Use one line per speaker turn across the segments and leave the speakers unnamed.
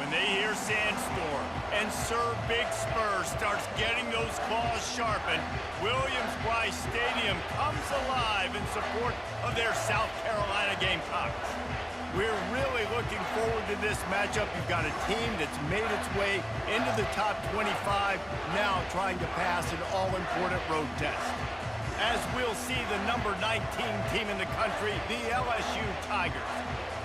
when they hear Sandstorm and Sir Big Spur starts getting those claws sharpened, Williams-Brice Stadium comes alive in support of their South Carolina Gamecocks. We're really looking forward to this matchup. You've got a team that's made its way into the top 25, now trying to pass an all-important road test. As we'll see the number 19 team in the country, the LSU Tigers,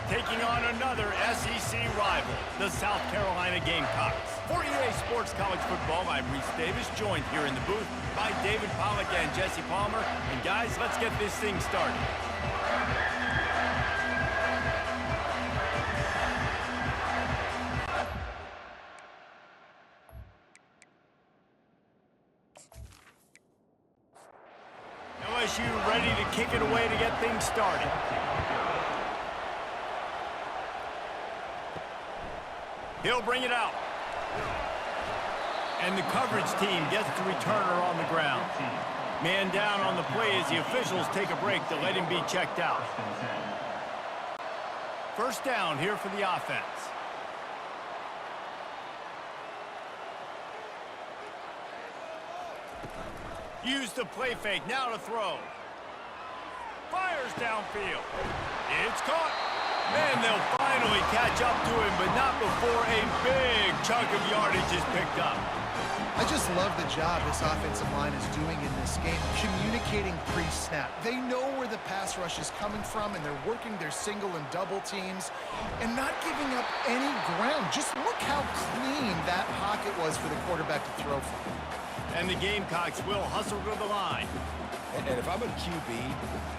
taking on another SEC rival, the South Carolina Gamecocks. For EA Sports College Football, I'm Reese Davis, joined here in the booth by David Pollack and Jesse Palmer. And guys, let's get this thing started. LSU ready to kick it away to get things started. He'll bring it out. And the coverage team gets the returner on the ground. Man down on the play as the officials take a break to let him be checked out. First down here for the offense. Use the play fake, now to throw. Fires downfield. It's caught. And they'll finally catch up to him, but not before a big chunk of yardage is picked up.
I just love the job this offensive line is doing in this game, communicating pre-snap. They know where the pass rush is coming from, and they're working their single and double teams and not giving up any ground. Just look how clean that pocket was for the quarterback to throw from.
And the Gamecocks will hustle to the line.
And if I'm a QB,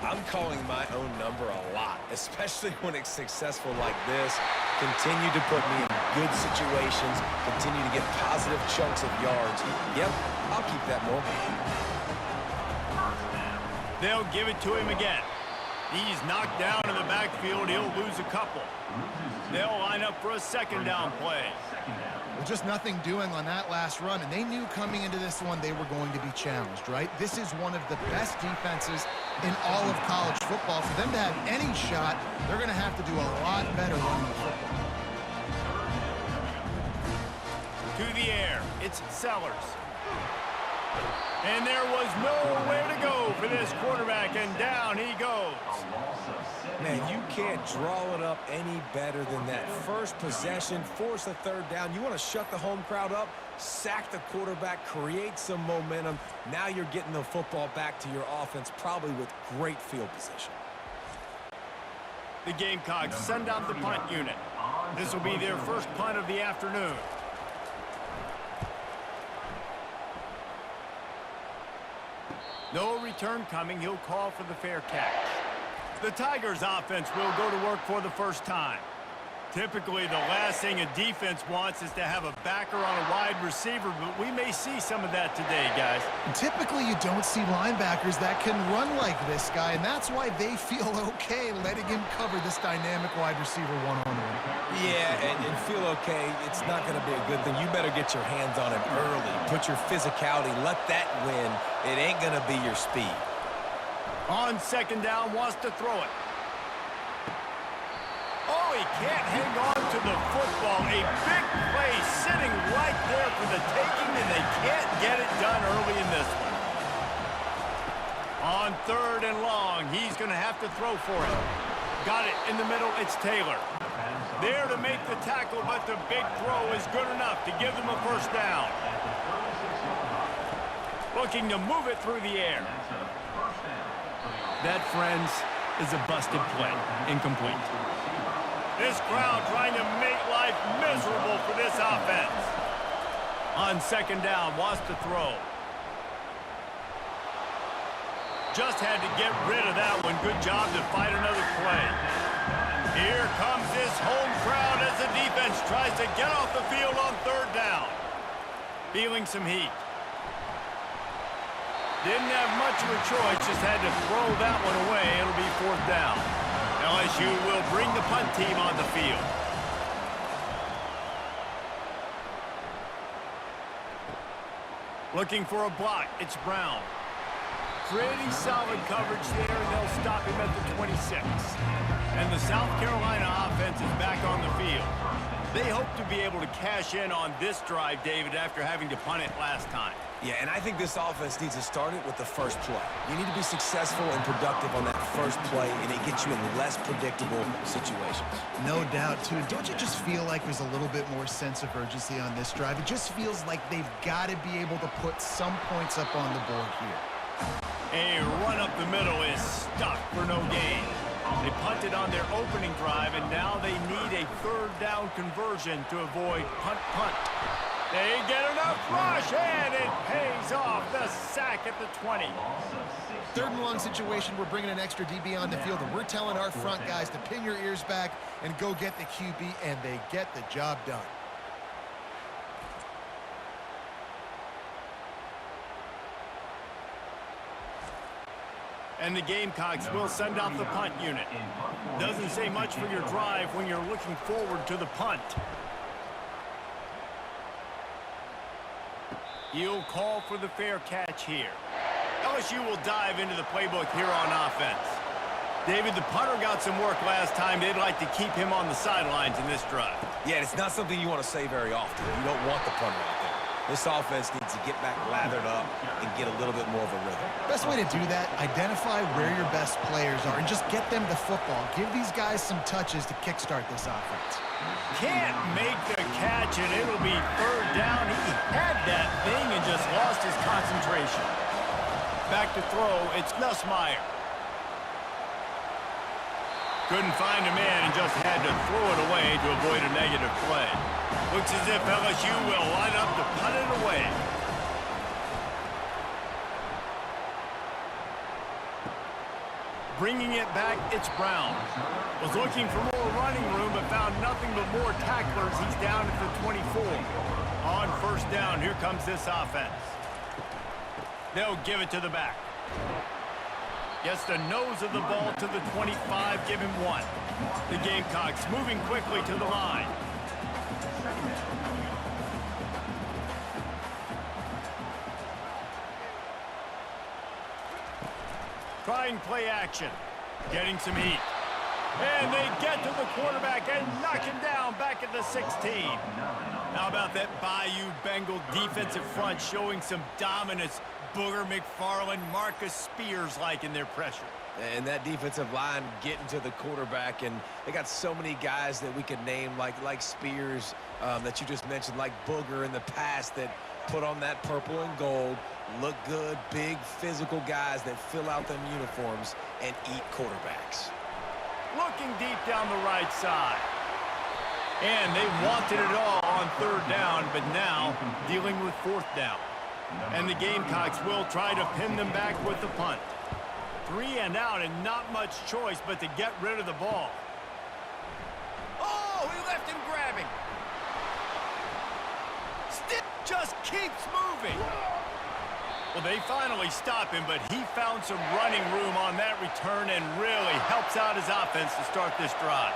I'm calling my own number a lot, especially when it's successful like this. Continue to put me in good situations, continue to get positive chunks of yards. Yep, I'll keep that more.
They'll give it to him again. He's knocked down in the backfield. He'll lose a couple. They'll line up for a second down play.
Well, just nothing doing on that last run, and they knew coming into this one they were going to be challenged, right? This is one of the best defenses in all of college football. For them to have any shot, they're going to have to do a lot better running the football.
To the air, it's Sellers. And there was nowhere to go for this quarterback, and down he goes.
Man, you can't draw it up any better than that. First possession, force a third down. You want to shut the home crowd up, sack the quarterback, create some momentum. Now you're getting the football back to your offense, probably with great field position.
The Gamecocks send out the punt unit. This will be their first punt of the afternoon. No return coming. He'll call for the fair catch. The Tigers offense will go to work for the first time. Typically, the last thing a defense wants is to have a backer on a wide receiver, but we may see some of that today, guys.
Typically, you don't see linebackers that can run like this guy, and that's why they feel okay letting him cover this dynamic wide receiver one-on-one.
Yeah, and feel okay. It's not going to be a good thing. You better get your hands on him early. Put your physicality. Let that win. It ain't going to be your speed.
On second down, wants to throw it. Oh, he can't hang on to the football. A big play sitting right there for the taking, and they can't get it done early in this one. On third and long, he's going to have to throw for it. Got it in the middle, it's Taylor. There to make the tackle, but the big throw is good enough to give them a first down. Looking to move it through the air. That, friends, is a busted play. Incomplete. This crowd trying to make life miserable for this offense. On second down, wants to throw. Just had to get rid of that one. Good job to fight another play. Here comes this home crowd as the defense tries to get off the field on third down. Feeling some heat. Didn't have much of a choice, just had to throw that one away. It'll be fourth down. LSU will bring the punt team on the field. Looking for a block, it's Brown. Pretty solid coverage there, and they'll stop him at the 26. And the South Carolina offense is back on the field. They hope to be able to cash in on this drive, David, after having to punt it last time.
Yeah, and I think this offense needs to start it with the first play. You need to be successful and productive on that first play, and it gets you in less predictable situations.
No doubt, too. Don't you just feel like there's a little bit more sense of urgency on this drive? It just feels like they've got to be able to put some points up on the board here.
A run up the middle is stuck for no gain. They punted on their opening drive, and now they need a third down conversion to avoid punt. They get enough rush, and it pays off. The sack at the 20.
Third and long situation, we're bringing an extra DB on the field, and we're telling our front guys to pin your ears back and go get the QB, and they get the job done.
And the Gamecocks will send out the punt unit. Doesn't say much for your drive when you're looking forward to the punt. He'll call for the fair catch here. LSU will dive into the playbook here on offense. David, the punter got some work last time. They'd like to keep him on the sidelines in this drive.
Yeah, it's not something you want to say very often. You don't want the punter out there. This offense needs to get back lathered up and get a little bit more of a rhythm.
Best way to do that, identify where your best players are and just get them the football. Give these guys some touches to kickstart this offense.
Can't make the catch, and it'll be third down. He had that thing and just lost his concentration. Back to throw, it's Nussmeier. Couldn't find a man and just had to throw it away to avoid a negative play. Looks as if LSU will line up to punt it away. Bringing it back, it's Brown. Was looking for more running room, but found nothing but more tacklers. He's down at the 24. On first down, here comes this offense. They'll give it to the back. Gets the nose of the ball to the 25, give him one. The Gamecocks moving quickly to the line. Trying play action. Getting some heat. And they get to the quarterback and knock him down back at the 16. How about that Bayou Bengal defensive front showing some dominance? Booger McFarland, Marcus Spears like in their pressure.
And that defensive line getting to the quarterback, and they got so many guys that we could name like Spears that you just mentioned, like Booger in the past, that put on that purple and gold, look good, big physical guys that fill out them uniforms and eat quarterbacks.
Looking deep down the right side. And they wanted it all on third down, but now dealing with fourth down. And the Gamecocks will try to pin them back with the punt. 3 and out and not much choice but to get rid of the ball. Oh, he left him grabbing. Stick just keeps moving. Well, they finally stop him, but he found some running room on that return and really helps out his offense to start this drive.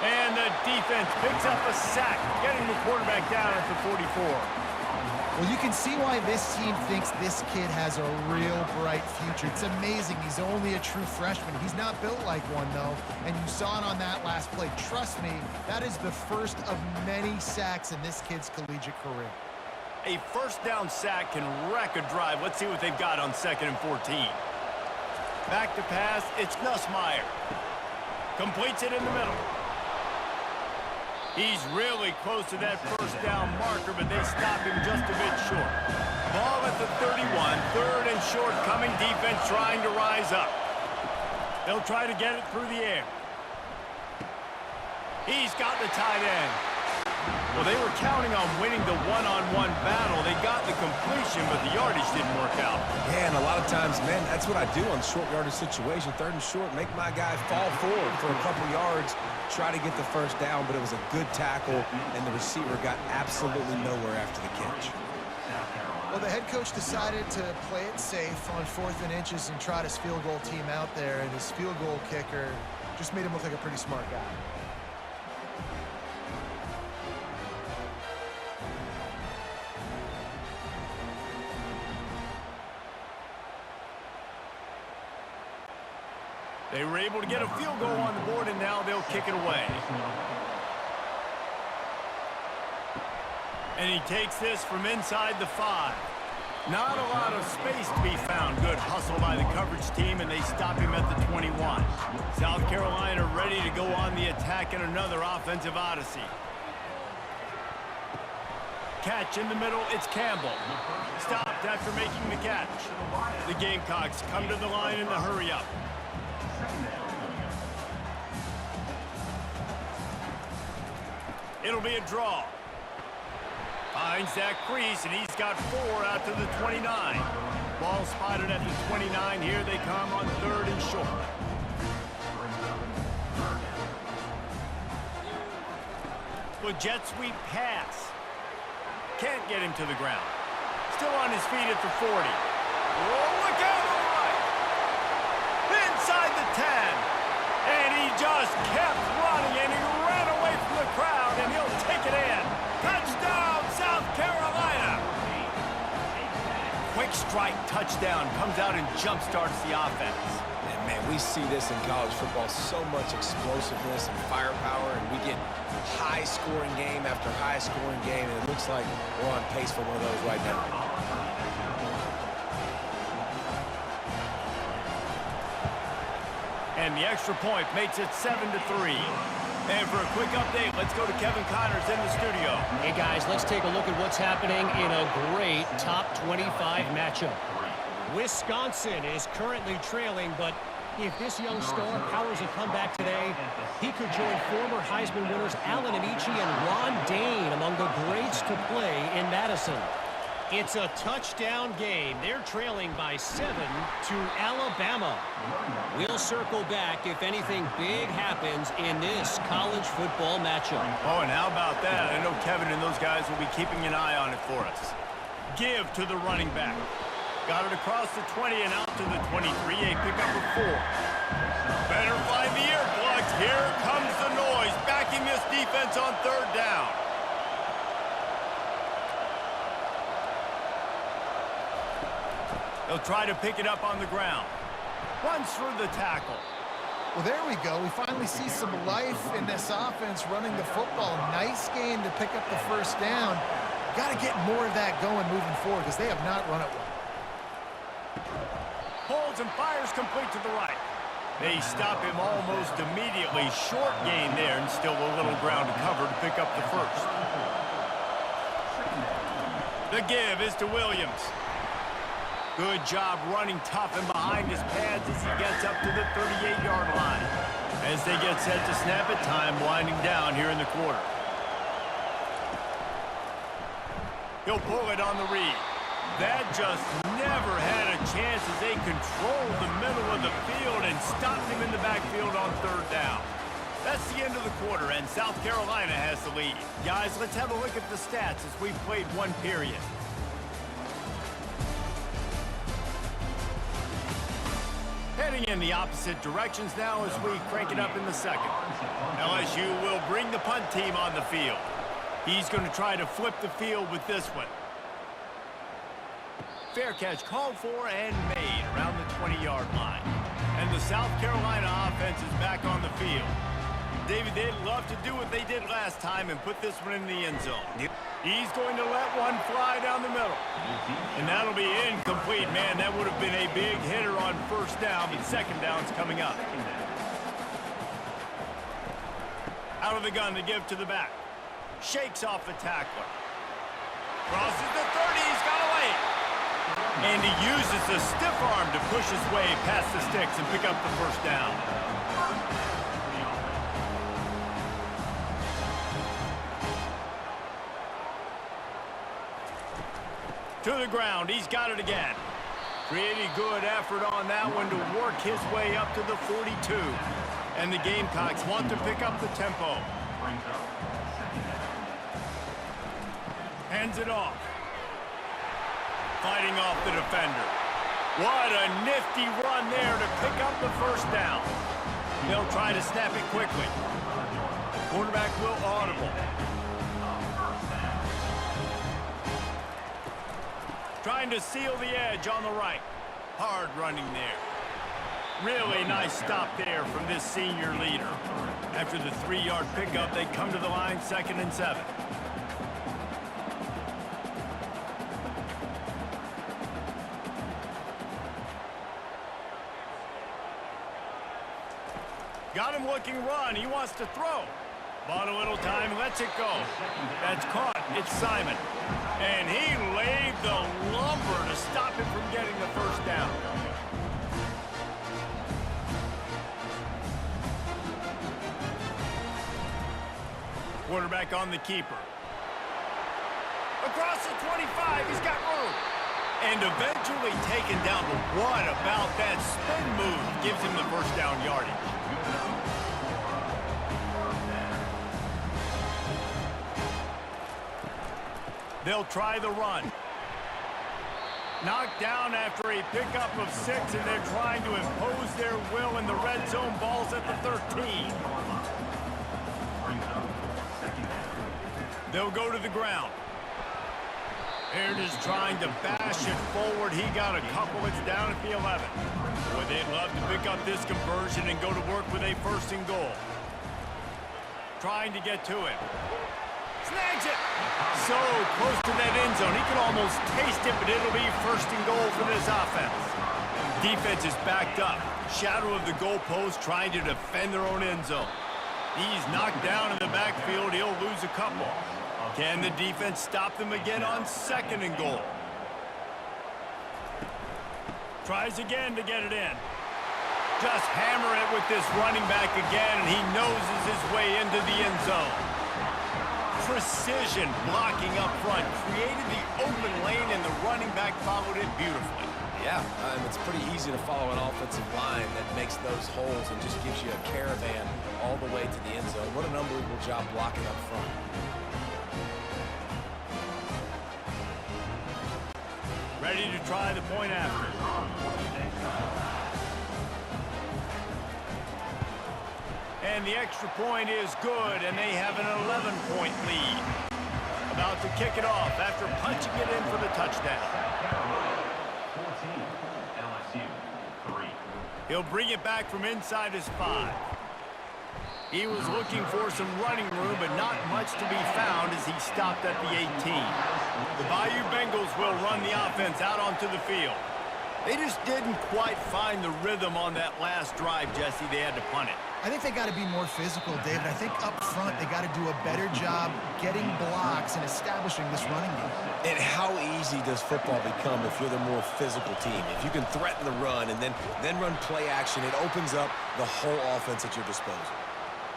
And the defense picks up a sack, getting the quarterback down at the 44.
Well, you can see why this team thinks this kid has a real bright future. It's amazing. He's only a true freshman. He's not built like one, though, and you saw it on that last play. Trust me, that is the first of many sacks in this kid's collegiate career.
A first down sack can wreck a drive. Let's see what they've got on 2nd and 14. Back to pass, it's Nussmeier. Completes it in the middle. He's really close to that first down marker, but they stop him just a bit short. Ball at the 31, third and short, coming defense trying to rise up. They'll try to get it through the air. He's got the tight end. Well, they were counting on winning the one-on-one battle. They got the completion, but the yardage didn't work out.
Yeah, and a lot of times, man, that's what I do on short yardage situation. 3rd and short, make my guy fall forward for a couple yards, try to get the first down, but it was a good tackle, and the receiver got absolutely nowhere after the catch.
Well, the head coach decided to play it safe on 4th and inches and trot his field goal team out there, and his field goal kicker just made him look like a pretty smart guy.
They were able to get a field goal on the board, and now they'll kick it away. And he takes this from inside the 5. Not a lot of space to be found. Good hustle by the coverage team, and they stop him at the 21. South Carolina ready to go on the attack in another offensive odyssey. Catch in the middle, it's Campbell. Stopped after making the catch. The Gamecocks come to the line in the hurry-up. It'll be a draw. Finds that crease, and he's got 4 out to the 29. Ball spotted at the 29. Here they come on 3rd and short. Well, jet sweep pass. Can't get him to the ground. Still on his feet at the 40. Oh, look out on the right. Inside the 10. And he just kept running, and he ran away from the crowd, and he'll take it in. Touchdown, South Carolina. Quick strike touchdown. Comes out and jump-starts the offense.
And man, we see this in college football, so much explosiveness and firepower, and we get high-scoring game after high-scoring game, and it looks like we're on pace for one of those right now.
And the extra point makes it 7-3. And for a quick update, let's go to Kevin Connors in the studio.
Hey, guys, let's take a look at what's happening in a great top 25 matchup. Wisconsin is currently trailing, but if this young star powers a comeback today, he could join former Heisman winners Allen Amici and Ron Dane among the greats to play in Madison. It's a touchdown game. They're trailing by 7 to Alabama. We'll circle back if anything big happens in this college football matchup.
Oh, and how about that? I know Kevin and those guys will be keeping an eye on it for us. Give to the running back. Got it across the 20 and out to the 23. A pickup of 4. Better find the earplugs. Here comes the noise. Backing this defense on 3rd down. They'll try to pick it up on the ground. Runs through the tackle.
Well, there we go. We finally see some life in this offense running the football. Nice game to pick up the 1st down. Got to get more of that going moving forward because they have not run it well.
Holds and fires complete to the right. They stop him almost immediately. Short gain there, and still a little ground to cover to pick up the 1st. The give is to Williams. Good job running tough and behind his pads as he gets up to the 38-yard line. As they get set to snap it, time winding down here in the quarter. He'll pull it on the read. That just never had a chance as they controlled the middle of the field and stopped him in the backfield on 3rd down. That's the end of the quarter, and South Carolina has the lead. Guys, let's have a look at the stats as we've played 1 period. Heading in the opposite directions now as we crank it up in the 2nd. LSU will bring the punt team on the field. He's going to try to flip the field with this one. Fair catch called for and made around the 20-yard line. And the South Carolina offense is back on the field. David, they'd love to do what they did last time and put this one in the end zone. Yep. He's going to let one fly down the middle. And that'll be incomplete. Man, that would have been a big hitter on 1st down, but 2nd down's coming up. Out of the gun to give to the back. Shakes off the tackler. Crosses the 30, he's got away. And he uses the stiff arm to push his way past the sticks and pick up the 1st down. To the ground, he's got it again. Pretty good effort on that one to work his way up to the 42. And the Gamecocks want to pick up the tempo. Hands it off. Fighting off the defender. What a nifty run there to pick up the 1st down. They'll try to snap it quickly. Quarterback will audible. Trying to seal the edge on the right. Hard running there. Really nice stop there from this senior leader. After the 3-yard pickup, they come to the line 2nd and 7. Got him looking run. He wants to throw. Bought a little time, lets it go. That's caught. It's Simon. And he laid the lumber to stop him from getting the first down. Quarterback on the keeper. Across the 25, he's got room. And eventually taken down. But what about that spin move gives him the first down yardage? They'll try the run. Knocked down after a pickup of 6, and they're trying to impose their will in the red zone. Ball's at the 13. They'll go to the ground. Aaron is trying to bash it forward. He got a couple. It's down at the 11. Boy, they'd love to pick up this conversion and go to work with a 1st and goal. Trying to get to it. Snags it. So close to that end zone. He could almost taste it, but it'll be 1st and goal for this offense. Defense is backed up. Shadow of the goalpost trying to defend their own end zone. He's knocked down in the backfield. He'll lose a couple. Can the defense stop them again on 2nd and goal? Tries again to get it in. Just hammer it with this running back again, and he noses his way into the end zone. Precision blocking up front. Created the open lane, and the running back followed it beautifully.
Yeah, it's pretty easy to follow an offensive line that makes those holes and just gives you a caravan all the way to the end zone. What an unbelievable job blocking up front.
Ready to try the point after. And the extra point is good, and they have an 11-point lead. About to kick it off after punching it in for the touchdown.
14, LSU, 3.
He'll bring it back from inside his 5. He was looking for some running room, but not much to be found as he stopped at the 18. The Bayou Bengals will run the offense out onto the field. They just didn't quite find the rhythm on that last drive, Jesse. They had to punt it.
I think they got to be more physical, David. I think up front they got to do a better job getting blocks and establishing this running game.
And how easy does football become if you're the more physical team? If you can threaten the run and then run play action, it opens up the whole offense at your disposal.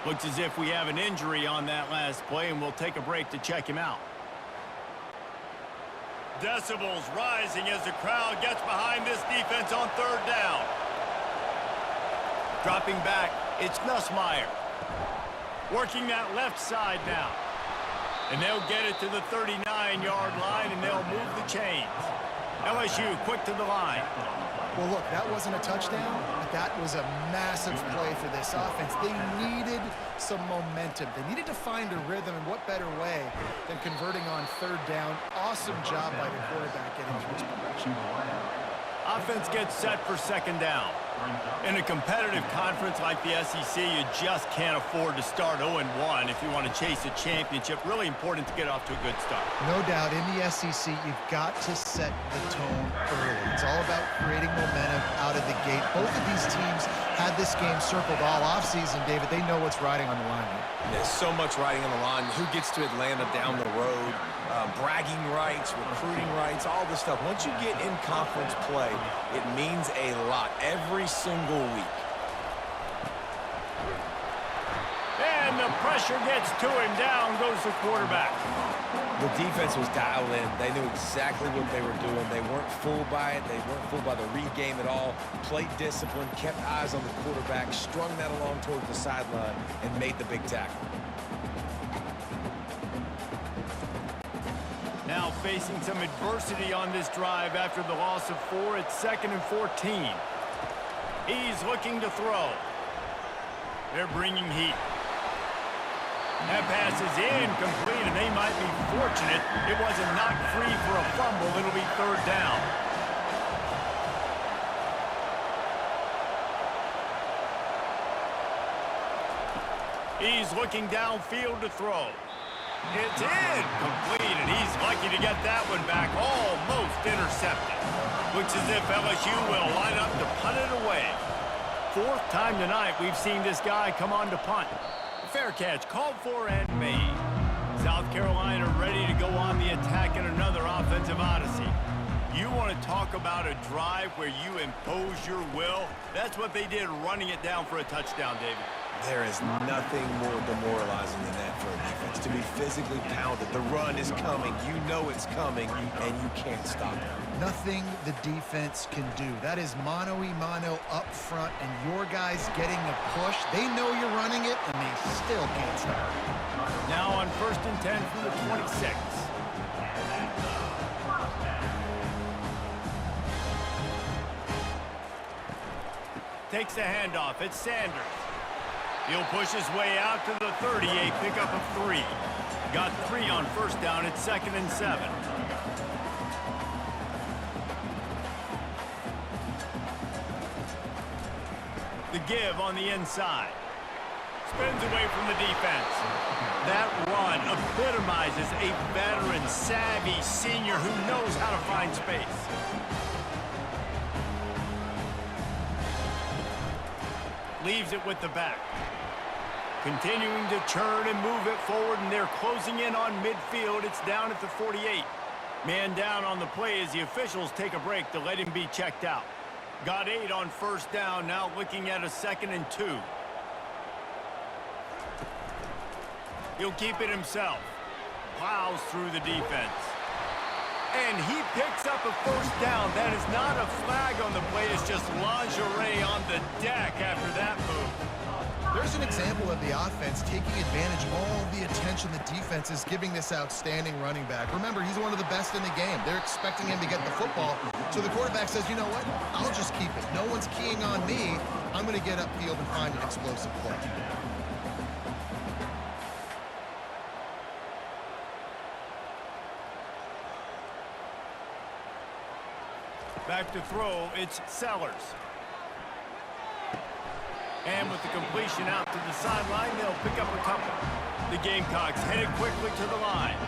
Looks as if we have an injury on that last play, and we'll take a break to check him out. Decibels rising as the crowd gets behind this defense on 3rd down. Dropping back, it's Nussmeier. Working that left side now. And they'll get it to the 39-yard line, and they'll move the chains. LSU quick to the line.
Well, look, that wasn't a touchdown, but that was a massive play for this offense. They needed some momentum. They needed to find a rhythm, and what better way than converting on 3rd down. Awesome job by the quarterback getting through his progression.
Offense gets set for 2nd down. In a competitive conference like the SEC, you just can't afford to start 0-1 if you want to chase a championship. Really important to get off to a good start.
No doubt, in the SEC, you've got to set the tone early. It's all about creating momentum out of the gate. Both of these teams had this game circled all offseason, David. They know what's riding on the line here.
There's so much riding on the line. Who gets to Atlanta down the road? Bragging rights, recruiting rights, all this stuff. Once you get in conference play, it means a lot every single week.
And the pressure gets to him. Down goes the quarterback.
The defense was dialed in. They knew exactly what they were doing. They weren't fooled by it. They weren't fooled by the read game at all. Played discipline, kept eyes on the quarterback, strung that along towards the sideline, and made the big tackle.
Now facing some adversity on this drive after the loss of 4. It's 2nd and 14. He's looking to throw. They're bringing heat. That pass is incomplete, and they might be fortunate it wasn't knocked free for a fumble. It'll be 3rd down. He's looking downfield to throw. It's incomplete, and he's lucky to get that one back. Almost intercepted. Looks as if LSU will line up to punt it away. Fourth time tonight we've seen this guy come on to punt. Fair catch, called for and made. South Carolina ready to go on the attack in another offensive odyssey. You want to talk about a drive where you impose your will? That's what they did, running it down for a touchdown, David.
There is nothing more demoralizing than that for a defense. To be physically pounded. The run is coming. You know it's coming, and you can't stop it.
Nothing the defense can do. That is mano-a-mano up front, and your guys getting the push. They know you're running it, and they still can't stop it.
Now on 1st and 10 from the 26. Takes the handoff. It's Sanders. He'll push his way out to the 38, pickup of 3. Got 3 on 1st down. It's 2nd and 7. The give on the inside. Spins away from the defense. That run epitomizes a veteran, savvy senior who knows how to find space. Leaves it with the back. Continuing to churn and move it forward, and they're closing in on midfield. It's down at the 48. Man down on the play as the officials take a break to let him be checked out. Got 8 on 1st down, now looking at a 2nd and 2. He'll keep it himself. Plows through the defense. And he picks up a 1st down. That is not a flag on the play. It's just lingerie on the deck after that move.
There's an example of the offense taking advantage of all the attention the defense is giving this outstanding running back. Remember, he's one of the best in the game. They're expecting him to get the football. So the quarterback says, you know what? I'll just keep it. No one's keying on me. I'm going to get upfield and find an explosive play.
Back to throw, it's Sellers. And with the completion out to the sideline, they'll pick up a couple. The Gamecocks headed quickly to the line.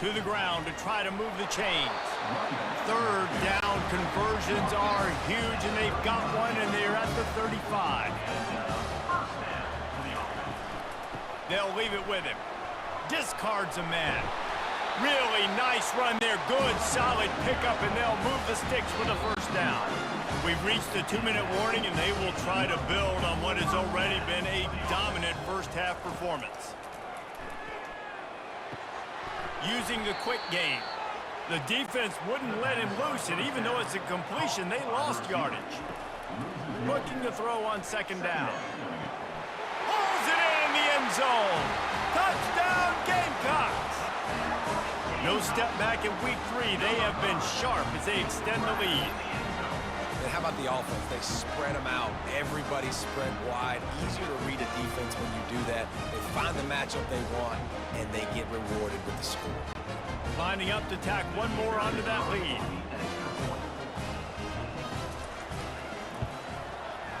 To the ground to try to move the chains. 3rd down conversions are huge, and they've got one, and they're at the 35. They'll leave it with him. Discards a man. Really nice run there. Good, solid pickup, and they'll move the sticks for the 1st down. We've reached the 2-minute warning, and they will try to build on what has already been a dominant first-half performance. Using the quick game. The defense wouldn't let him loose, and even though it's a completion, they lost yardage. Looking to throw on 2nd down. Pulls it in the end zone. Touchdown, Gamecocks! No step back in week 3. They have been sharp as they extend the lead.
And how about the offense? They spread them out. Everybody spread wide. Easier to read a defense when you do that. They find the matchup they want, and they get rewarded with the score.
Lining up to tack one more onto that lead.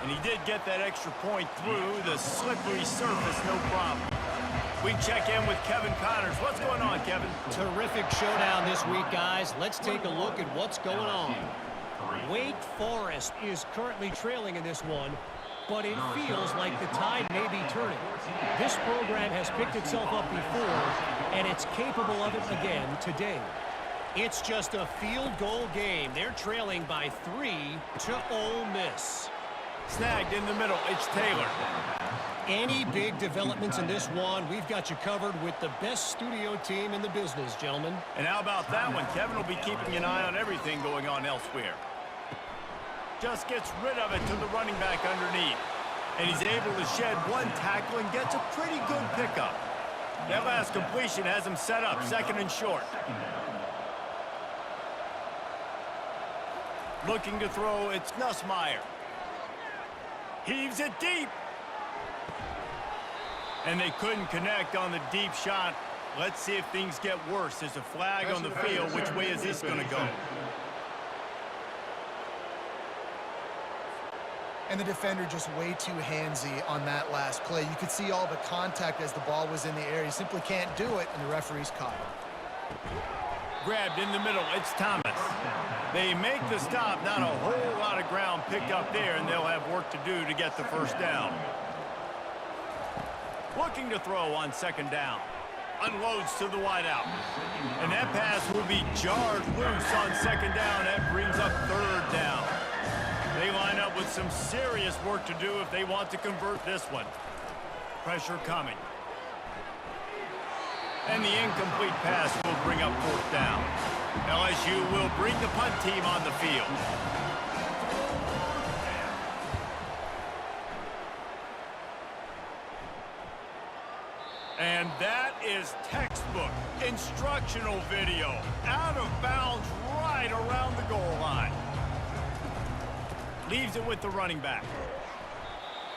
And he did get that extra point through the slippery surface, no problem. We check in with Kevin Connors. What's going on, Kevin?
Terrific showdown this week, guys. Let's take a look at what's going on. Wake Forest is currently trailing in this one, but it feels like the tide may be turning. This program has picked itself up before, and it's capable of it again today. It's just a field goal game. They're trailing by 3 to Ole Miss.
Snagged in the middle. It's Taylor.
Any big developments in this one, we've got you covered with the best studio team in the business, gentlemen.
And how about that one? Kevin will be keeping an eye on everything going on elsewhere. Just gets rid of it to the running back underneath. And he's able to shed one tackle and gets a pretty good pickup. That last completion has him set up, 2nd and short. Looking to throw, it's Nussmeier. Heaves it deep. And they couldn't connect on the deep shot. Let's see if things get worse. There's a flag on the field. Which way is this going to go?
And the defender just way too handsy on that last play. You could see all the contact as the ball was in the air. He simply can't do it, and the referee's caught him.
Grabbed in the middle, it's Thomas. They make the stop, not a whole lot of ground picked up there, and they'll have work to do to get the first down. Looking to throw on second down. Unloads to the wideout. And that pass will be jarred loose on second down. That brings up third down. They line up with some serious work to do if they want to convert this one. Pressure coming. And the incomplete pass will bring up fourth down. LSU will bring the punt team on the field. And that is textbook instructional video. Out of bounds right around the goal line. Leaves it with the running back.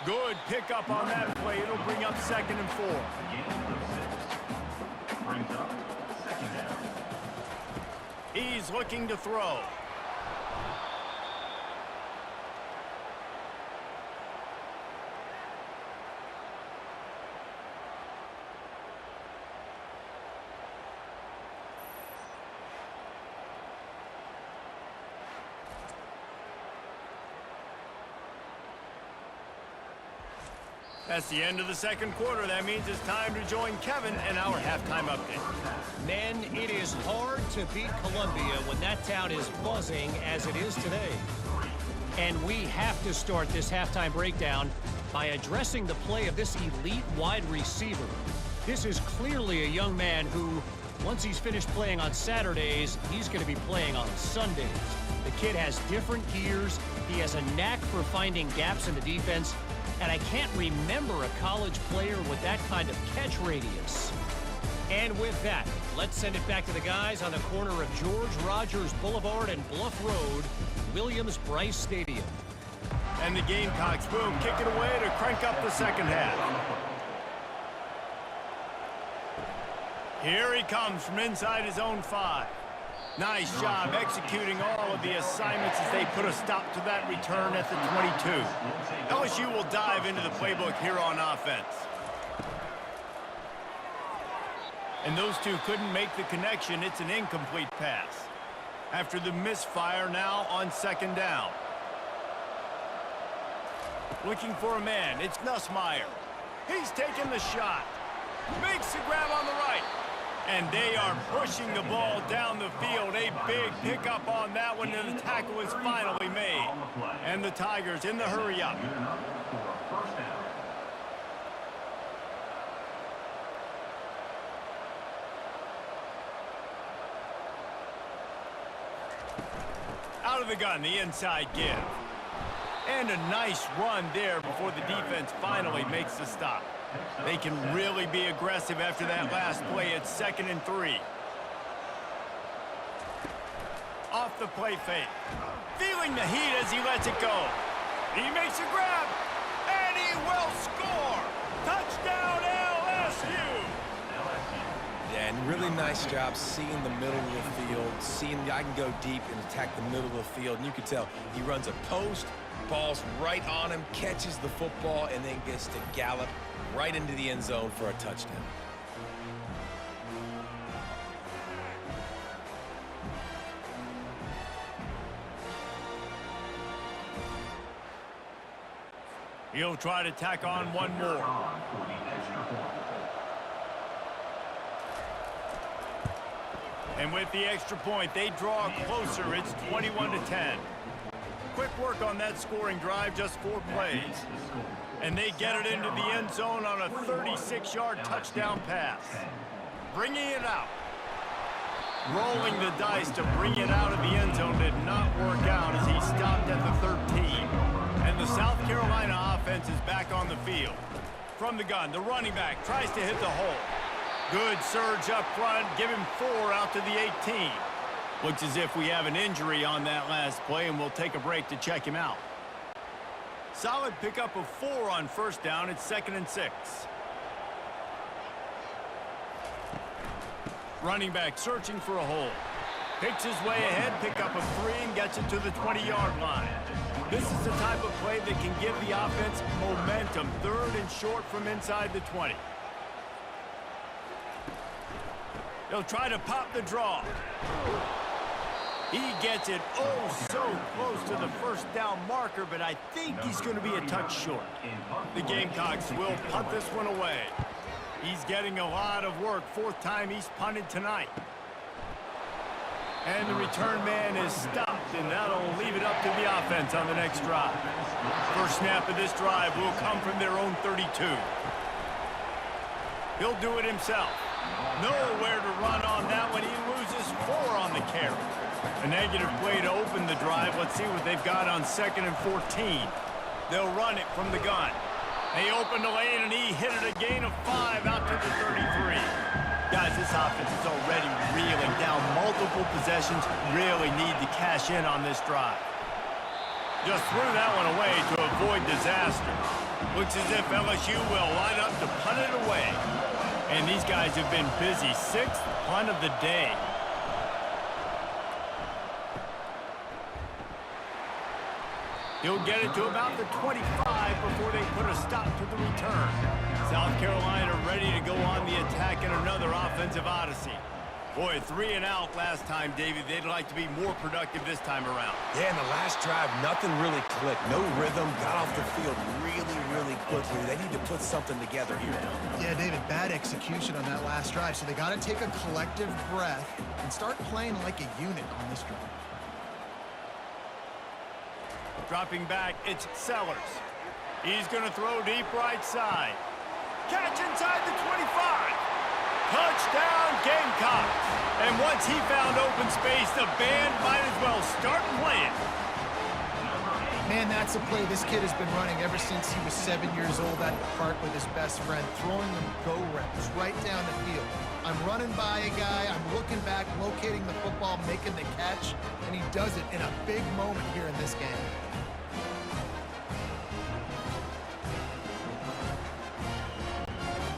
Good pickup on that play. It'll bring up 2nd and 4.
Brings up 2nd down.
He's looking to throw. That's the end of the second quarter. That means it's time to join Kevin in our halftime update.
Men, it is hard to beat Columbia when that town is buzzing as it is today. And we have to start this halftime breakdown by addressing the play of this elite wide receiver. This is clearly a young man who, once he's finished playing on Saturdays, he's going to be playing on Sundays. The kid has different gears. He has a knack for finding gaps in the defense. And I can't remember a college player with that kind of catch radius. And with that, let's send it back to the guys on the corner of George Rogers Boulevard and Bluff Road, Williams-Brice Stadium.
And the Gamecocks will kick it away to crank up the second half. Here he comes from inside his own 5. Nice job executing all of the assignments as they put a stop to that return at the 22. LSU will dive into the playbook here on offense. And those two couldn't make the connection. It's an incomplete pass. After the misfire, now on second down. Looking for a man. It's Nussmeier. He's taking the shot. Makes the grab on the right. And they are pushing the ball down the field. A big pickup on that one, and the tackle is finally made. And the Tigers in the hurry-up. Out of the gun, the inside give. And a nice run there before the defense finally makes the stop. They can really be aggressive after that last play. It's 2nd and 3. Off the play fake. Feeling the heat as he lets it go. He makes a grab, and he will score. Touchdown, LSU.
Yeah, and really nice job seeing the middle of the field, seeing I can go deep and attack the middle of the field. And you can tell he runs a post, ball's right on him, catches the football, and then gets to gallop right into the end zone for a touchdown.
He'll try to tack on one more. And with the extra point, they draw closer. It's 21-10. Quick work on that scoring drive, just 4 plays. And they get it into the end zone on a 36-yard touchdown pass. Bringing it out. Rolling the dice to bring it out of the end zone did not work out as he stopped at the 13. And the South Carolina offense is back on the field. From the gun, the running back tries to hit the hole. Good surge up front, give him 4 out to the 18. Looks as if we have an injury on that last play, and we'll take a break to check him out. Solid pickup of 4 on first down. It's 2nd and 6. Running back searching for a hole. Picks his way ahead, pick up a 3, and gets it to the 20-yard line. This is the type of play that can give the offense momentum. 3rd and short from inside the 20. They'll try to pop the draw. He gets it so close to the first down marker, but I think he's going to be a touch short. The Gamecocks will punt this one away. He's getting a lot of work. 4th time he's punted tonight. And the return man is stopped, and that'll leave it up to the offense on the next drive. First snap of this drive will come from their own 32. He'll do it himself. Nowhere to run on that one. He loses 4 on the carry. A negative play to open the drive. Let's see what they've got on 2nd and 14. They'll run it from the gun. They open the lane, and he hit it a gain of 5 out to the 33. Guys, this offense is already reeling down multiple possessions. Really need to cash in on this drive. Just threw that one away to avoid disaster. Looks as if LSU will line up to punt it away. And these guys have been busy. 6th punt of the day. He'll get it to about the 25 before they put a stop to the return. South Carolina ready to go on the attack in another offensive odyssey. Boy, 3 and out last time, David. They'd like to be more productive this time around.
Yeah, in the last drive, nothing really clicked. No rhythm, got off the field really quickly. They need to put something together here.
Yeah, David, bad execution on that last drive, so they got to take a collective breath and start playing like a unit on this drive.
Dropping back, it's Sellers. He's going to throw deep right side. Catch inside the 25. Touchdown, Gamecocks. And once he found open space, the band might as well start playing.
Man, that's a play this kid has been running ever since he was 7 years old at the park with his best friend, throwing them go routes right down the field. I'm running by a guy, I'm looking back, locating the football, making the catch, and he does it in a big moment here in this game.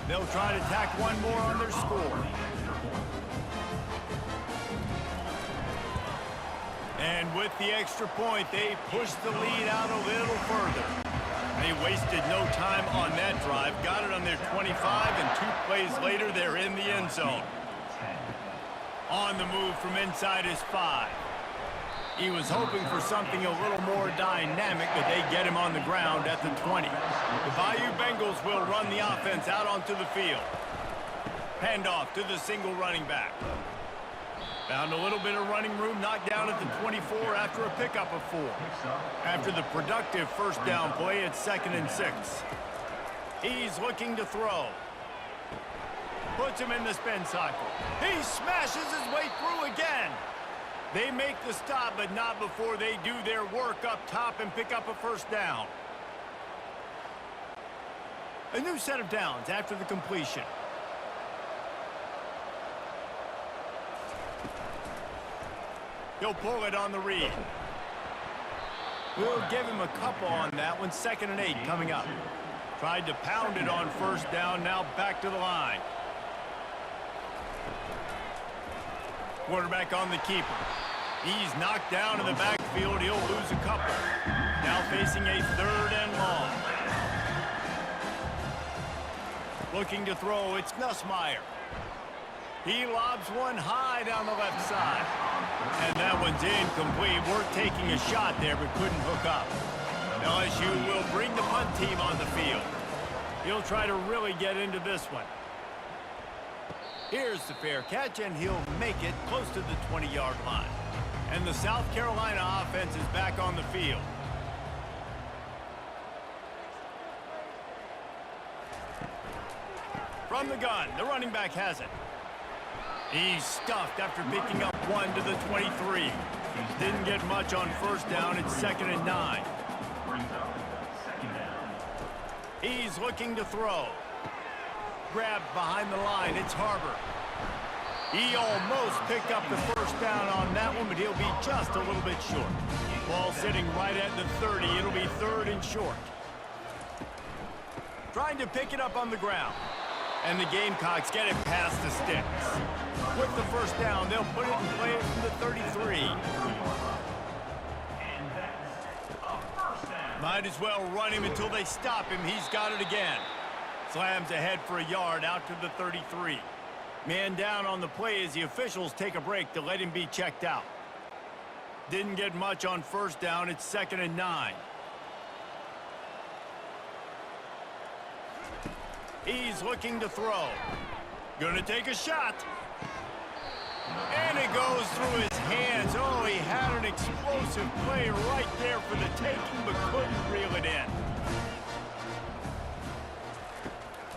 They'll try to tack one more on their score. And with the extra point, they push the lead out a little further. They wasted no time on that drive. Got it on their 25, and 2 plays later, they're in the end zone. On the move from inside his 5. He was hoping for something a little more dynamic, but they get him on the ground at the 20. The Bayou Bengals will run the offense out onto the field. Handoff to the single running back. Found a little bit of running room, knocked down at the 24 after a pickup of 4. After the productive first down play, it's 2nd and 6. He's looking to throw. Puts him in the spin cycle. He smashes his way through again. They make the stop, but not before they do their work up top and pick up a first down. A new set of downs after the completion. He'll pull it on the read. We'll give him a couple on that one. 2nd and 8 coming up. Tried to pound it on first down, now back to the line. Quarterback on the keeper. He's knocked down in the backfield. He'll lose a couple. Now facing a 3rd and long. Looking to throw, it's Nussmeier. He lobs one high down the left side. And that one's incomplete. Worth taking a shot there, but couldn't hook up. LSU will bring the punt team on the field. He'll try to really get into this one. Here's the fair catch, and he'll make it close to the 20-yard line. And the South Carolina offense is back on the field. From the gun, the running back has it. He's stuffed after picking up 1 to the 23. Didn't get much on first down. It's 2nd and 9. He's looking to throw. Grabbed behind the line. It's Harbor. He almost picked up the first down on that one, but he'll be just a little bit short. Ball sitting right at the 30. It'll be 3rd and short. Trying to pick it up on the ground. And the Gamecocks get it past the sticks. With the first down, they'll put it in play from the 33. Might as well run him until they stop him. He's got it again. Slams ahead for a yard out to the 33. Man down on the play as the officials take a break to let him be checked out. Didn't get much on first down. It's 2nd and 9. He's looking to throw. Gonna take a shot. And it goes through his hands. Oh, he had an explosive play right there for the taking, but couldn't reel it in.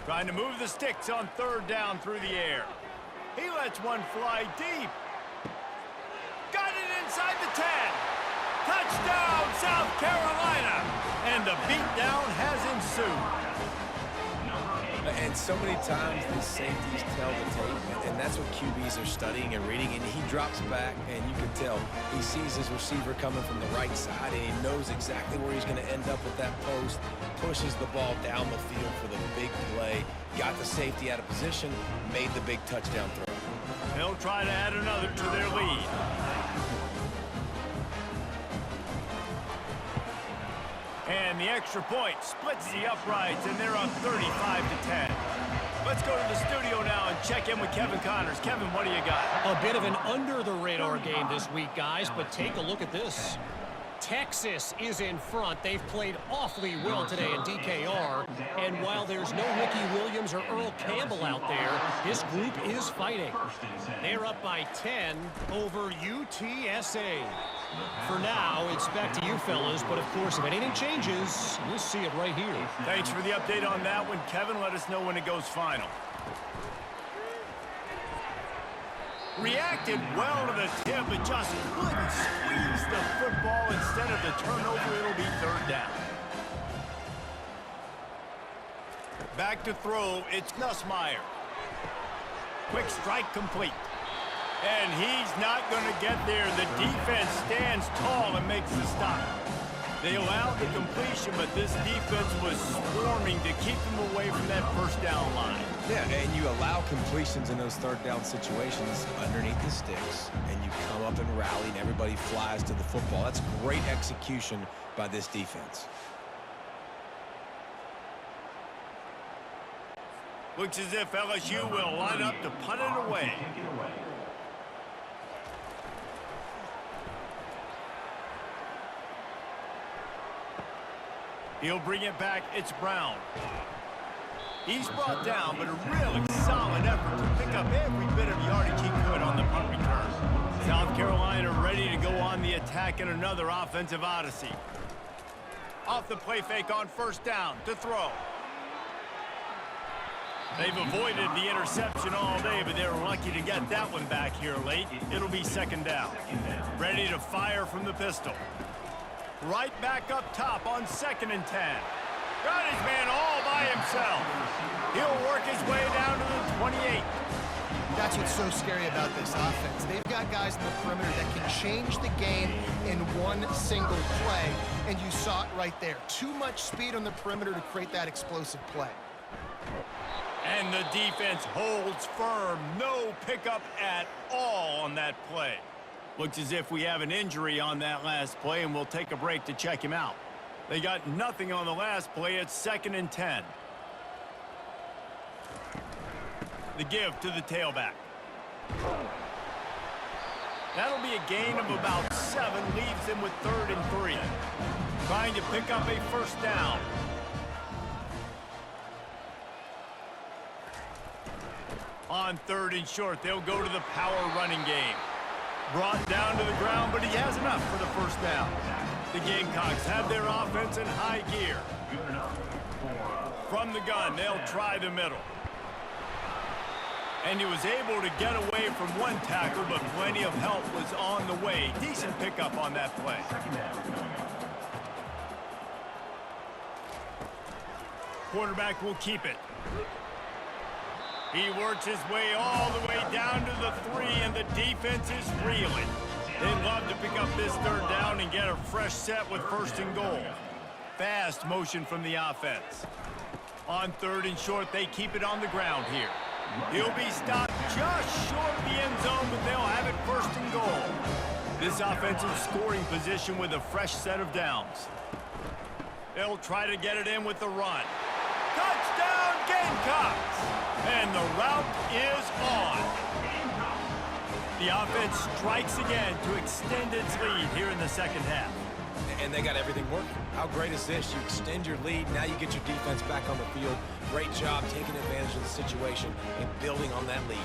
Trying to move the sticks on 3rd down through the air. He lets one fly deep. Got it inside the 10. Touchdown, South Carolina. And the beatdown has ensued.
And so many times these safeties tell the tape, and that's what QBs are studying and reading. And he drops back, and you can tell he sees his receiver coming from the right side, and he knows exactly where he's going to end up with that post, pushes the ball down the field for the big play, got the safety out of position, made the big touchdown throw.
They'll try to add another to their lead. And the extra point splits the uprights, and they're up 35-10. Let's go to the studio now and check in with Kevin Connors. Kevin, what do you got?
A bit of an under-the-radar game this week, guys, but take a look at this. Texas is in front. They've played awfully well today in DKR. And while there's no Ricky Williams or Earl Campbell out there, this group is fighting. They're up by 10 over UTSA. For now, it's back to you fellas, but of course, if anything changes, we'll see it right here.
Thanks for the update on that one, Kevin. Let us know when it goes final. Reacted well to the tip, but just couldn't squeeze the football. Instead of the turnover, it'll be 3rd down. Back to throw, it's Nussmeier. Quick strike complete. And he's not going to get there. The defense stands tall and makes the stop. They allowed the completion, but this defense was swarming to keep them away from that first down line.
Yeah, and you allow completions in those 3rd down situations underneath the sticks, and you come up and rally, and everybody flies to the football. That's great execution by this defense.
Looks as if LSU will line up to punt it away. He'll bring it back. It's Brown. He's brought down, but a really solid effort to pick up every bit of yardage he could on the punt return. South Carolina ready to go on the attack in another offensive odyssey. Off the play fake on 1st down to throw. They've avoided the interception all day, but they're lucky to get that one back here late. It'll be 2nd down. Ready to fire from the pistol. Right back up top on 2nd and 10. Got his man all by himself. He'll work his way down to the 28.
That's what's so scary about this offense. They've got guys in the perimeter that can change the game in one single play, and you saw it right there. Too much speed on the perimeter to create that explosive play.
And the defense holds firm. No pickup at all on that play. Looks as if we have an injury on that last play, and we'll take a break to check him out. They got nothing on the last play. It's 2nd and 10. The give to the tailback. That'll be a gain of about 7. Leaves him with 3rd and 3. Trying to pick up a 1st down. On 3rd and short, they'll go to the power running game. Brought down to the ground, but he has enough for the 1st down. The Gamecocks have their offense in high gear. From the gun, they'll try the middle. And he was able to get away from one tackle, but plenty of help was on the way. Decent pickup on that play. Quarterback will keep it. He works his way all the way down to the 3, and the defense is reeling. They'd love to pick up this 3rd down and get a fresh set with 1st and goal. Fast motion from the offense. On 3rd and short, they keep it on the ground here. He'll be stopped just short of the end zone, but they'll have it 1st and goal. This offensive scoring position with a fresh set of downs. They'll try to get it in with the run. Touchdown, Gamecocks! And the route is on. The offense strikes again to extend its lead here in the 2nd half.
And they got everything working. How great is this? You extend your lead, now you get your defense back on the field. Great job taking advantage of the situation and building on that lead.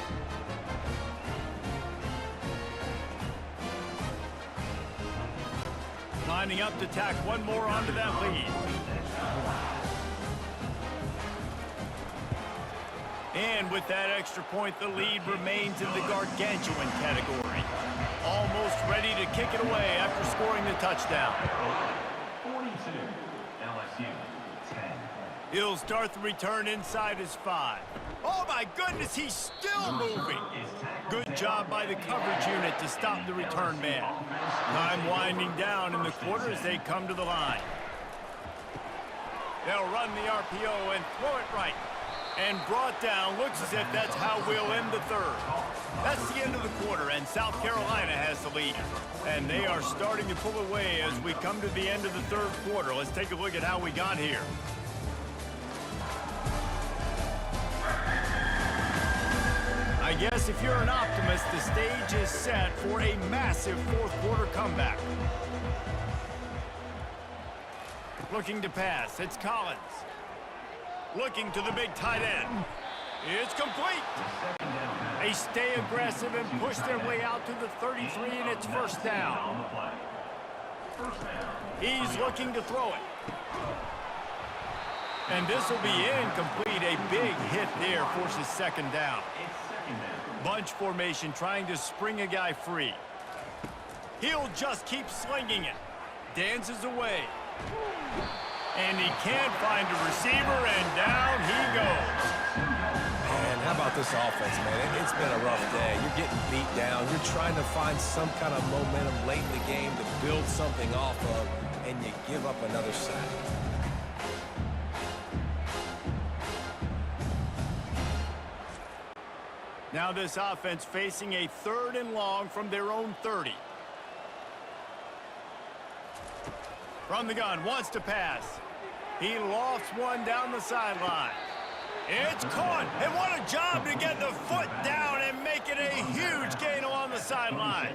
Lining up to tack one more onto that lead. And with that extra point, the lead remains in the gargantuan category. Almost ready to kick it away after scoring the touchdown.
42, LSU, 10.
He'll start the return inside his 5. Oh my goodness, he's still moving. Good job by the coverage unit to stop the return man. Time winding down in the quarter as they come to the line. They'll run the RPO and throw it right. And brought down. Looks as if that's how we'll end the 3rd. That's the end of the quarter, and South Carolina has the lead. And they are starting to pull away as we come to the end of the 3rd quarter. Let's take a look at how we got here. I guess if you're an optimist, the stage is set for a massive 4th quarter comeback. Looking to pass, it's Collins. Looking to the big tight end. It's complete. They stay aggressive and push their way out to the 33, and it's 1st down. He's looking to throw it. And this will be incomplete. A big hit there forces 2nd down. Bunch formation trying to spring a guy free. He'll just keep slinging it. Dances away. And he can't find a receiver, and down he goes.
Man, how about this offense, man? It's been a rough day. You're getting beat down. You're trying to find some kind of momentum late in the game to build something off of, and you give up another sack.
Now this offense facing a 3rd and long from their own 30. From the gun, wants to pass. He lofts one down the sideline. It's caught, and what a job to get the foot down and make it a huge gain along the sideline.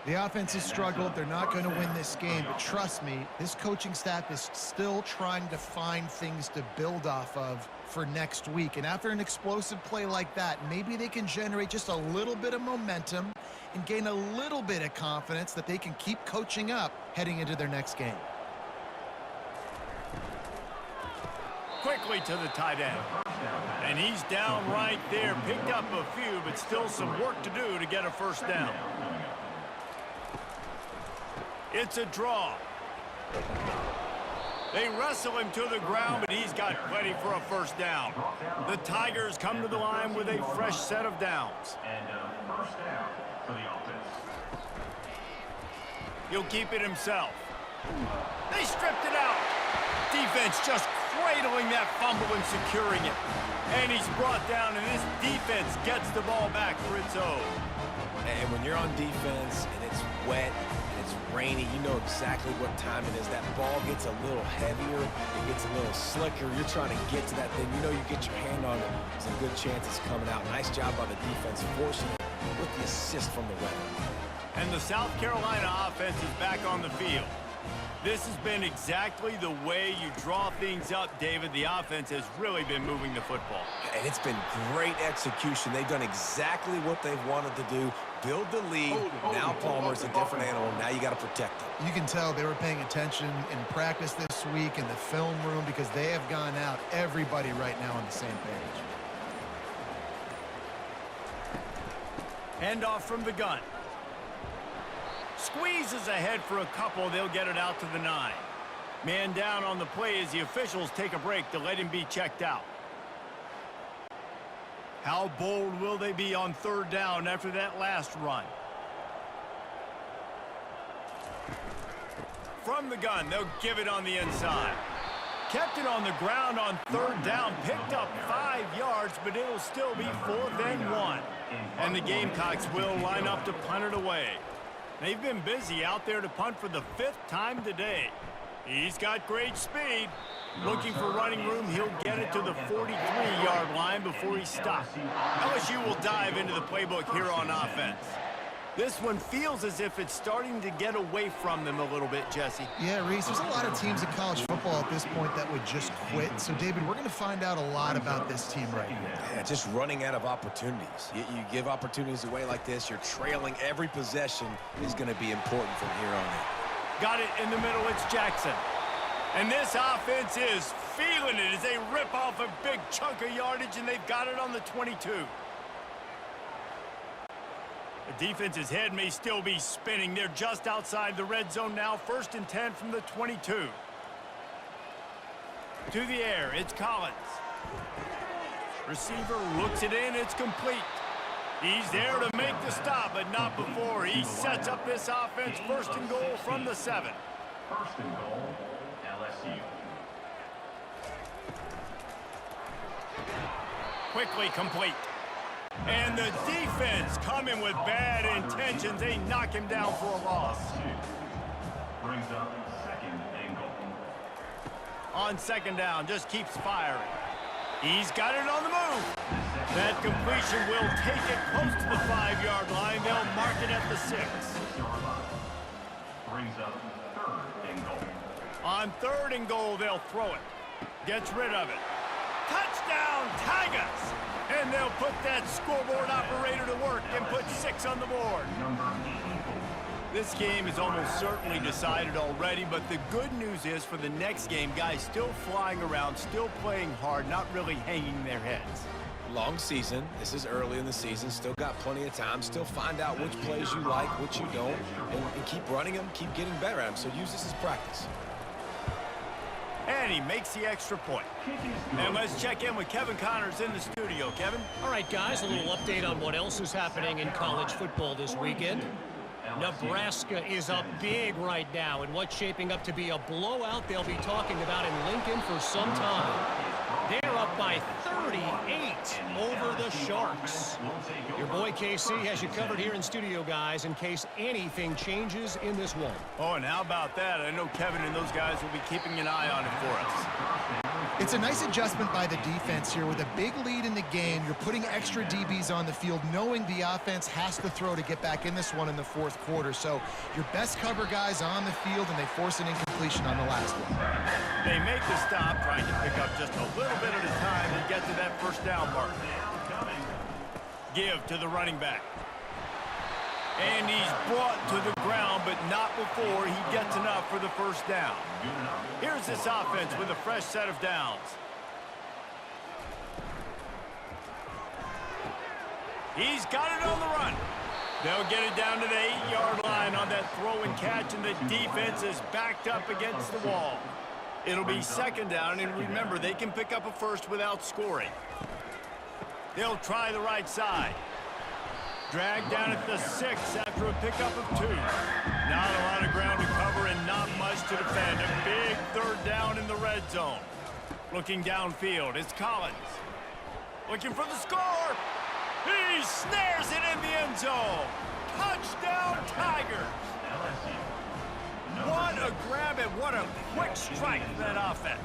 The offense has struggled. They're not going to win this game, but trust me, this coaching staff is still trying to find things to build off of for next week. And after an explosive play like that, maybe they can generate just a little bit of momentum and gain a little bit of confidence that they can keep coaching up heading into their next game.
Quickly to the tight end. And he's down right there. Picked up a few, but still some work to do to get a 1st down. It's a draw. They wrestle him to the ground, but he's got plenty for a 1st down. The Tigers come to the line with a fresh set of downs.
And 1st down for the offense.
He'll keep it himself. They stripped it out. Defense just cradling that fumble and securing it. And he's brought down, and this defense gets the ball back for its own.
And when you're on defense and it's wet and it's rainy, you know exactly what time it is. That ball gets a little heavier, it gets a little slicker. You're trying to get to that thing. You know you get your hand on it, there's a good chance it's coming out. Nice job by the defense forcing it with the assist from the weather.
And the South Carolina offense is back on the field. This has been exactly the way you draw things up, David. The offense has really been moving the football.
And it's been great execution. They've done exactly what they've wanted to do. Build the lead. Now Palmer's a different animal. Now you got to protect him.
You can tell they were paying attention in practice this week in the film room because they have gone out, everybody right now on the same page.
Handoff from the gun. Squeezes ahead for a couple. They'll get it out to the 9. Man down on the play as the officials take a break to let him be checked out. How bold will they be on 3rd down after that last run? From the gun, they'll give it on the inside. Kept it on the ground on third down, picked up 5 yards, but it'll still be 4th and 1. And the Gamecocks will line up to punt it away. They've been busy out there to punt for the 5th time today. He's got great speed. Looking for running room, he'll get it to the 43-yard line before he stops. LSU will dive into the playbook here on offense. This one feels as if it's starting to get away from them a little bit, Jesse.
Yeah, Reese, there's a lot of teams in college football at this point that would just quit. So, David, we're going to find out a lot about this team right here.
Yeah, just running out of opportunities. You give opportunities away like this, you're trailing every possession is going to be important from here on in.
Got it in the middle, it's Jackson. And this offense is feeling it as they rip off a big chunk of yardage, and they've got it on the 22. The defense's head may still be spinning. They're just outside the red zone now. 1st and 10 from the 22. To the air, it's Collins. Receiver looks it in, it's complete. He's there to make the stop, but not before. He sets up this offense. 1st and goal from the 7.
1st and goal, LSU.
Quickly complete. And the defense coming with bad intentions. They knock him down for a loss.
Brings up 2nd and goal.
On 2nd down, just keeps firing. He's got it on the move. That completion will take it close to the 5-yard line. They'll mark it at the 6.
Brings up 3rd and goal.
On 3rd and goal, they'll throw it. Gets rid of it. Touchdown, Tigers! And they'll put that scoreboard operator to work and put 6 on the board. This game is almost certainly decided already, but the good news is for the next game, guys still flying around, still playing hard, not really hanging their heads.
Long season. This is early in the season. Still got plenty of time. Still find out which plays you like, which you don't, and keep running them, keep getting better at them. So use this as practice.
And he makes the extra point. And let's check in with Kevin Connors in the studio. Kevin?
All right, guys, a little update on what else is happening in college football this weekend. Nebraska is up big right now in what's shaping up to be a blowout they'll be talking about in Lincoln for some time. They're up by 38 over the Sharks. Your boy KC has you covered here in studio, guys, in case anything changes in this one.
Oh, and how about that? I know Kevin and those guys will be keeping an eye on it for us.
It's a nice adjustment by the defense here. With a big lead in the game, you're putting extra DBs on the field, knowing the offense has to throw to get back in this one in the 4th quarter. So your best cover guys on the field, and they force an incompletion on the last one.
They make the stop, trying to pick up just a little bit at a time and get to that 1st down mark. Give to the running back. And he's brought to the ground, but not before he gets enough for the 1st down. Here's this offense with a fresh set of downs. He's got it on the run. They'll get it down to the 8-yard line on that throw and catch, and the defense is backed up against the wall. It'll be 2nd down, and remember, they can pick up a 1st without scoring. They'll try the right side. Dragged down at the 6 after a pickup of 2. Not a lot of ground to cover and not much to defend. A big 3rd down in the red zone. Looking downfield, it's Collins. Looking for the score. He snares it in the end zone. Touchdown, Tigers. What a grab and what a quick strike for that offense.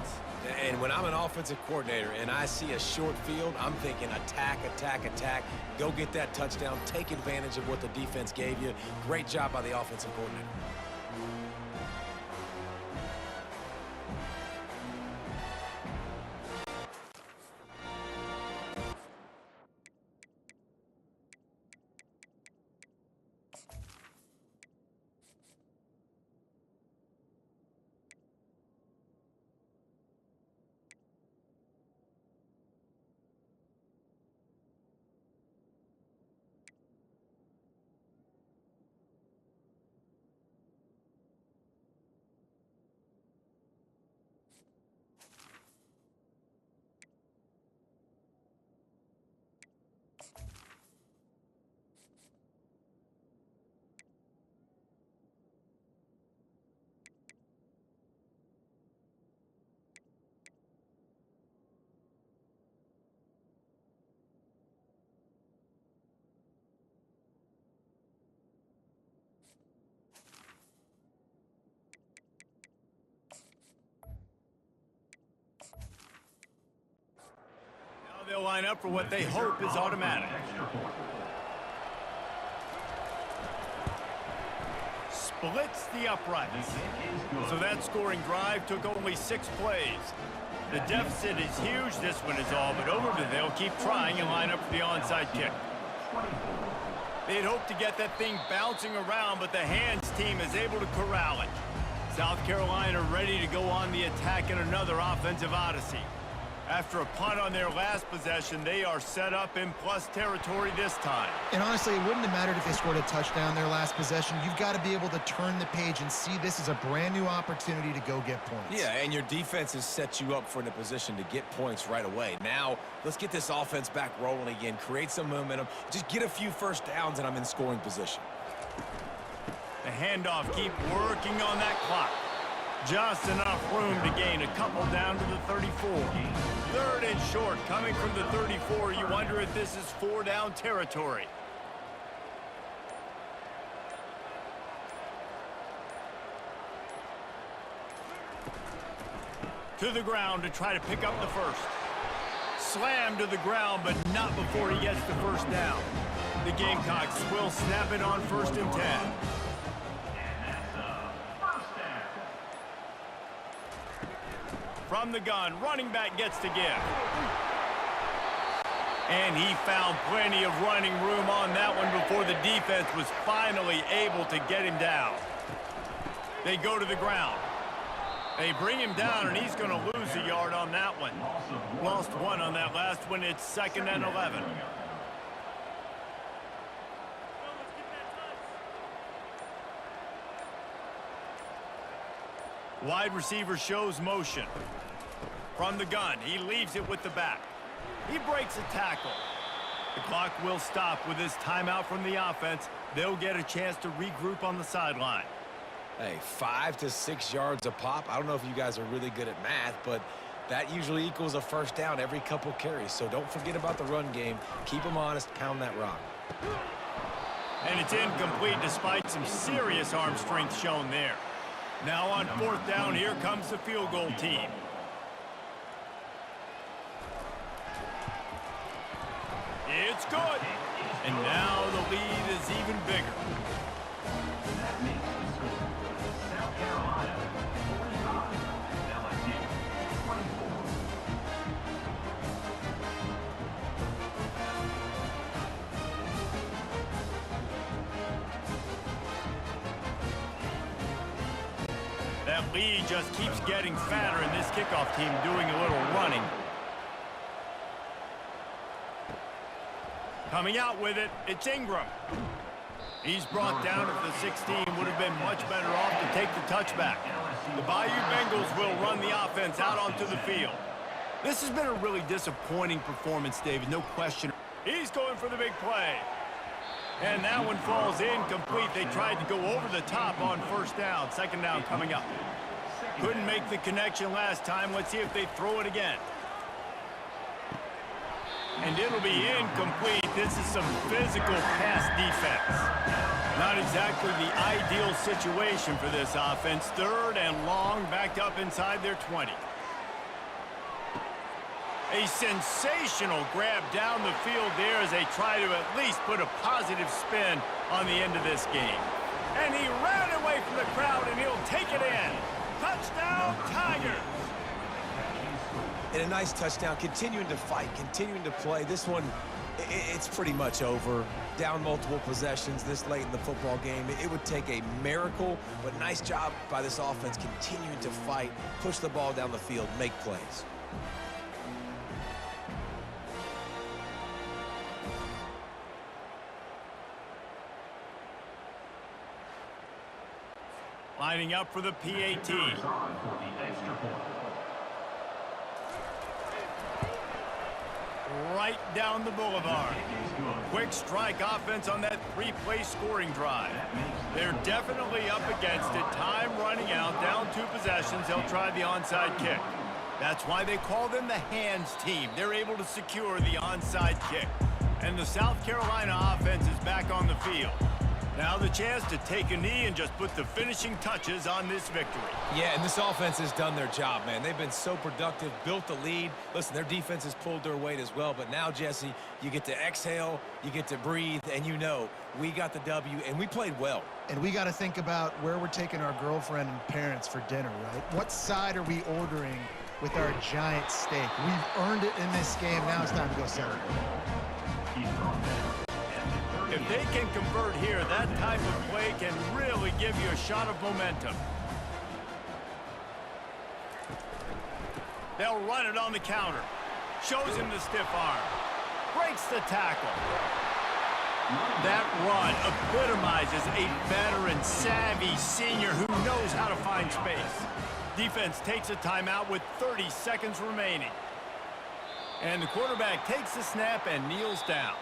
And when I'm an offensive coordinator and I see a short field, I'm thinking attack, attack, attack. Go get that touchdown. Take advantage of what the defense gave you. Great job by the offensive coordinator.
line up for what they hope is automatic. Splits the uprights. So that scoring drive took only 6 plays. The deficit is huge, this one is all, but Overton, they'll keep trying and line up for the onside kick. They'd hoped to get that thing bouncing around, but the hands team is able to corral it. South Carolina ready to go on the attack in another offensive odyssey. After a punt on their last possession, they are set up in plus territory this time.
And honestly, it wouldn't have mattered if they scored a touchdown their last possession. You've got to be able to turn the page and see this as a brand new opportunity to go get points.
Yeah, and your defense has set you up for the position to get points right away. Now, let's get this offense back rolling again, create some momentum, just get a few first downs, and I'm in scoring position.
The handoff, keep working on that clock. Just enough room to gain a couple down to the 34. 3rd and short, coming from the 34. You wonder if this is 4-down territory. To the ground to try to pick up the first. Slam to the ground, but not before he gets the first down. The Gamecocks will snap it on 1st and 10. From the gun, running back gets to give. And he found plenty of running room on that one before the defense was finally able to get him down. They go to the ground. They bring him down, and he's going to lose a yard on that one. Lost 1 on that last one. It's 2nd and 11. Wide receiver shows motion. From the gun, he leaves it with the back. He breaks a tackle. The clock will stop with this timeout from the offense. They'll get a chance to regroup on the sideline.
Hey, 5 to 6 yards a pop. I don't know if you guys are really good at math, but that usually equals a first down every couple carries. So don't forget about the run game. Keep them honest, pound that rock.
And it's incomplete despite some serious arm strength shown there. Now on 4th down, here comes the field goal team. It's good. And now the lead is even bigger.
That makes the score South Carolina 45, LSU 24.
That lead just keeps getting fatter, and this kickoff team doing a little running. Coming out with it, it's Ingram. He's brought down at the 16, would have been much better off to take the touchback. The Bayou Bengals will run the offense out onto the field. This has been a really disappointing performance, David, no question. He's going for the big play. And that one falls incomplete. They tried to go over the top on 1st down. 2nd down coming up. Couldn't make the connection last time. Let's see if they throw it again. And it'll be incomplete. This is some physical pass defense. Not exactly the ideal situation for this offense. 3rd and long, backed up inside their 20. A sensational grab down the field there as they try to at least put a positive spin on the end of this game. And he ran away from the crowd, and he'll take it in. Touchdown, Tigers!
And a nice touchdown, continuing to fight, continuing to play. This one, it's pretty much over. Down multiple possessions this late in the football game. It would take a miracle, but nice job by this offense continuing to fight, push the ball down the field, make plays.
Lining up for the PAT. Right down the boulevard. Quick strike offense on that 3-play scoring drive. They're definitely up against it. Time running out, down 2 possessions. They'll try the onside kick. That's why they call them the hands team. They're able to secure the onside kick. And the South Carolina offense is back on the field. Now the chance to take a knee and just put the finishing touches on this victory.
Yeah, and this offense has done their job, man. They've been so productive, built the lead. Listen, their defense has pulled their weight as well. But now, Jesse, you get to exhale, you get to breathe, and you know we got the W, and we played well.
And we got to think about where we're taking our girlfriend and parents for dinner, right? What side are we ordering with our giant steak? We've earned it in this game. Now it's time to go celebrate.
If they can convert here, that type of play can really give you a shot of momentum. They'll run it on the counter. Shows him the stiff arm. Breaks the tackle. That run epitomizes a veteran, savvy senior who knows how to find space. Defense takes a timeout with 30 seconds remaining. And the quarterback takes the snap and kneels down.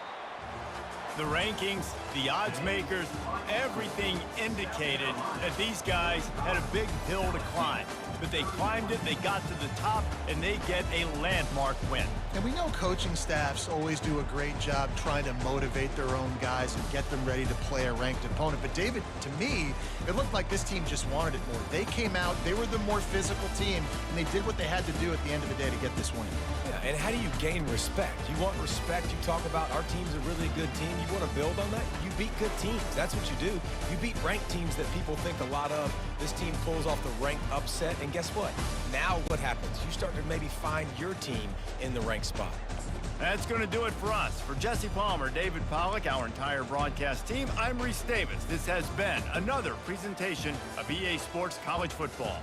The rankings, the odds makers, everything indicated that these guys had a big hill to climb. But they climbed it, they got to the top, and they get a landmark win.
And we know coaching staffs always do a great job trying to motivate their own guys and get them ready to play a ranked opponent. But, David, to me, it looked like this team just wanted it more. They came out, they were the more physical team, and they did what they had to do at the end of the day to get this win.
Yeah, and how do you gain respect? You want respect, you talk about our team's a really good team. You want to build on that? You beat good teams. That's what you do. You beat ranked teams that people think a lot of. This team pulls off the ranked upset, and guess what? Now what happens? You start to maybe find your team in the ranked spot.
That's going to do it for us. For Jesse Palmer, David Pollack, our entire broadcast team, I'm Reese Davis. This has been another presentation of EA Sports College Football.